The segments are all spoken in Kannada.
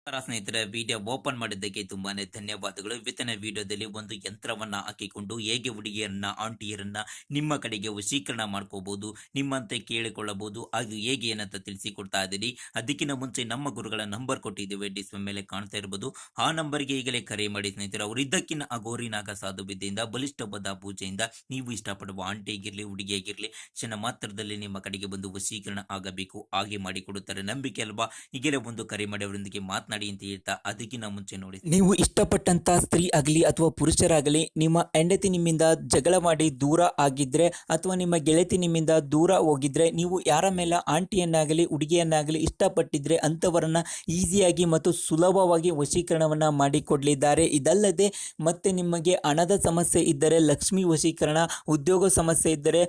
ಸ್ನೇಹಿತರೆ, ವಿಡಿಯೋ ಓಪನ್ ಮಾಡಿದ್ದಕ್ಕೆ ತುಂಬಾನೇ ಧನ್ಯವಾದಗಳು. ಇವತ್ತಿನ ವಿಡಿಯೋದಲ್ಲಿ ಒಂದು ಯಂತ್ರವನ್ನ ಹಾಕಿಕೊಂಡು ಹೇಗೆ ಹುಡುಗಿಯರನ್ನ ಆಂಟಿಯರನ್ನ ನಿಮ್ಮ ಕಡೆಗೆ ವಶೀಕರಣ ಮಾಡ್ಕೋಬಹುದು, ನಿಮ್ಮಂತೆ ಕೇಳಿಕೊಳ್ಳಬಹುದು, ಅದು ಹೇಗೆ ಏನಂತ ತಿಳಿಸಿಕೊಡ್ತಾ ಇದ್ದೀನಿ. ಅದಕ್ಕಿಂತ ಮುಂಚೆ ನಮ್ಮ ಗುರುಗಳ ನಂಬರ್ ಕೊಟ್ಟಿದ್ದೇವೆ, ಡಿಸ್ಪ್ಲೇ ಮೇಲೆ ಕಾಣ್ತಾ ಇರಬಹುದು. ಆ ನಂಬರ್ಗೆ ಈಗಲೇ ಕರೆ ಮಾಡಿ ಸ್ನೇಹಿತರೆ. ಅವರು ಇದ್ದಕ್ಕಿನ್ನ ಅಗೋರಿನಾಗ ಸಾಧು ವಿದ್ಯೆಯಿಂದ ಬಲಿಷ್ಠವಾದ ಪೂಜೆಯಿಂದ ನೀವು ಇಷ್ಟಪಡುವ ಆಂಟಿ ಆಗಿರ್ಲಿ ಹುಡುಗಿಯಾಗಿರ್ಲಿ ಕ್ಷಣ ಮಾತ್ರದಲ್ಲಿ ನಿಮ್ಮ ಕಡೆಗೆ ಬಂದು ವಶೀಕರಣ ಆಗಬೇಕು, ಹಾಗೆ ಮಾಡಿಕೊಡುತ್ತಾರೆ. ನಂಬಿಕೆ ಅಲ್ವಾ? ಈಗಲೇ ಒಂದು ಕರೆ ಮಾಡಿ ಅವರೊಂದಿಗೆ ಮಾತನಾಡಿ ಅಂತ ಹೇಳ್ತಾ, ಅದಕ್ಕಿಂತ ಮುಂಚೆ ನೋಡಿ, ನೀವು ಇಷ್ಟಪಟ್ಟಂತ ಸ್ತ್ರೀ ಆಗಲಿ ಅಥವಾ ಪುರುಷರಾಗಲಿ ನಿಮ್ಮ ಹೆಂಡತಿ ನಿಮ್ಮಿಂದ ಜಗಳ ಮಾಡಿ ದೂರ ಆಗಿದ್ರೆ ಅಥವಾ ನಿಮ್ಮ ಗೆಳತಿ ನಿಮ್ಮಿಂದ ದೂರ ಹೋಗಿದ್ರೆ, ನೀವು ಯಾರ ಮೇಲೆ ಆಂಟಿಯನ್ನಾಗಲಿ ಹುಡುಗಿಯನ್ನಾಗಲಿ ಇಷ್ಟಪಟ್ಟಿದ್ರೆ ಅಂಥವರನ್ನ ಈಸಿಯಾಗಿ ಮತ್ತು ಸುಲಭವಾಗಿ ವಶೀಕರಣವನ್ನು ಮಾಡಿಕೊಡಲಿದ್ದಾರೆ. ಇದಲ್ಲದೆ ಮತ್ತೆ ನಿಮಗೆ ಹಣದ ಸಮಸ್ಯೆ ಇದ್ದರೆ ಲಕ್ಷ್ಮಿ ವಶೀಕರಣ, ಉದ್ಯೋಗ ಸಮಸ್ಯೆ ಇದ್ದರೆ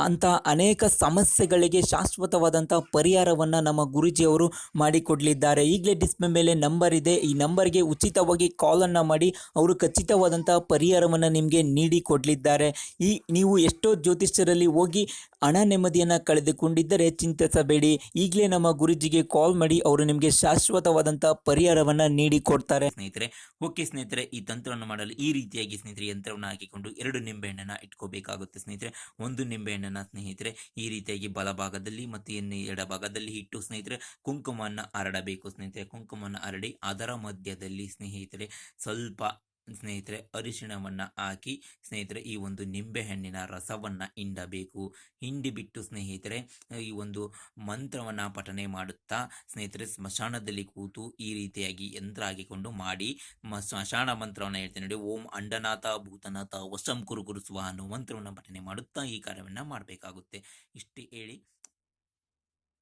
ಅಂತಹ ಅನೇಕ ಸಮಸ್ಯೆಗಳಿಗೆ ಶಾಶ್ವತವಾದಂಥ ಪರಿಹಾರವನ್ನು ನಮ್ಮ ಗುರೂಜಿಯವರು ಮಾಡಿಕೊಡಲಿದ್ದಾರೆ. ಈಗಲೇ ಡಿಸ್ಪ್ಲೇ ಮೇಲೆ ನಂಬರ್ ಇದೆ, ಈ ನಂಬರ್ಗೆ ಉಚಿತವಾಗಿ ಕಾಲನ್ನು ಮಾಡಿ ಅವರು ಖಚಿತವಾದಂತಹ ಪರಿಹಾರವನ್ನು ನಿಮಗೆ ನೀಡಿ ಕೊಡಲಿದ್ದಾರೆ. ನೀವು ಎಷ್ಟೋ ಜ್ಯೋತಿಷ್ಯರಲ್ಲಿ ಹೋಗಿ ಹಣ ನೆಮ್ಮದಿಯನ್ನು ಕಳೆದುಕೊಂಡಿದ್ದರೆ ಚಿಂತಿಸಬೇಡಿ. ಈಗಲೇ ನಮ್ಮ ಗುರೂಜಿಗೆ ಕಾಲ್ ಮಾಡಿ, ಅವರು ನಿಮಗೆ ಶಾಶ್ವತವಾದಂತಹ ಪರಿಹಾರವನ್ನು ನೀಡಿ ಕೊಡ್ತಾರೆ. ಸ್ನೇಹಿತರೆ, ಓಕೆ ಸ್ನೇಹಿತರೆ, ಈ ತಂತ್ರವನ್ನು ಮಾಡಲು ಈ ರೀತಿಯಾಗಿ ಸ್ನೇಹಿತರೆ ಯಂತ್ರವನ್ನು ಹಾಕಿಕೊಂಡು 2 ನಿಂಬೆಹಣ್ಣನ್ನು ಇಟ್ಕೋಬೇಕಾಗುತ್ತೆ ಸ್ನೇಹಿತರೆ. ಒಂದು ನಿಂಬೆಹಣ್ಣನ್ನು ಸ್ನೇಹಿತರೆ ಈ ರೀತಿಯಾಗಿ ಬಲಭಾಗದಲ್ಲಿ ಮತ್ತು ಎಡಭಾಗದಲ್ಲಿ ಇಟ್ಟು ಸ್ನೇಹಿತರೆ ಕುಂಕುಮವನ್ನು ಹರಡಬೇಕು ಸ್ನೇಹಿತರೆ. ಕುಂಕುಮವನ್ನು ಹರಡಿ ಅದರ ಮಧ್ಯದಲ್ಲಿ ಸ್ನೇಹಿತರೆ ಸ್ವಲ್ಪ ಸ್ನೇಹಿತರೆ ಅರಿಶಿಣವನ್ನು ಹಾಕಿ ಸ್ನೇಹಿತರೆ ಈ ಒಂದು ನಿಂಬೆಹಣ್ಣಿನ ರಸವನ್ನು ಹಿಂಡಬೇಕು. ಹಿಂಡಿಬಿಟ್ಟು ಸ್ನೇಹಿತರೆ ಈ ಒಂದು ಮಂತ್ರವನ್ನು ಪಠನೆ ಮಾಡುತ್ತಾ ಸ್ನೇಹಿತರೆ ಸ್ಮಶಾನದಲ್ಲಿ ಕೂತು ಈ ರೀತಿಯಾಗಿ ಯಂತ್ರ ಹಾಕಿಕೊಂಡು ಮಾಡಿ ಸ್ಮಶಾನ ಮಂತ್ರವನ್ನು ಹೇಳ್ತೇನೆ ನೋಡಿ. ಓಂ ಅಂಡನಾಥ ಭೂತನಾಥ ವಶಂ ಕುರು ಕುರು ಸ್ವಾಹ ಅನ್ನೋ ಮಂತ್ರವನ್ನು ಪಠನೆ ಮಾಡುತ್ತಾ ಈ ಕಾರ್ಯವನ್ನು ಮಾಡಬೇಕಾಗುತ್ತೆ. ಇಷ್ಟು ಹೇಳಿ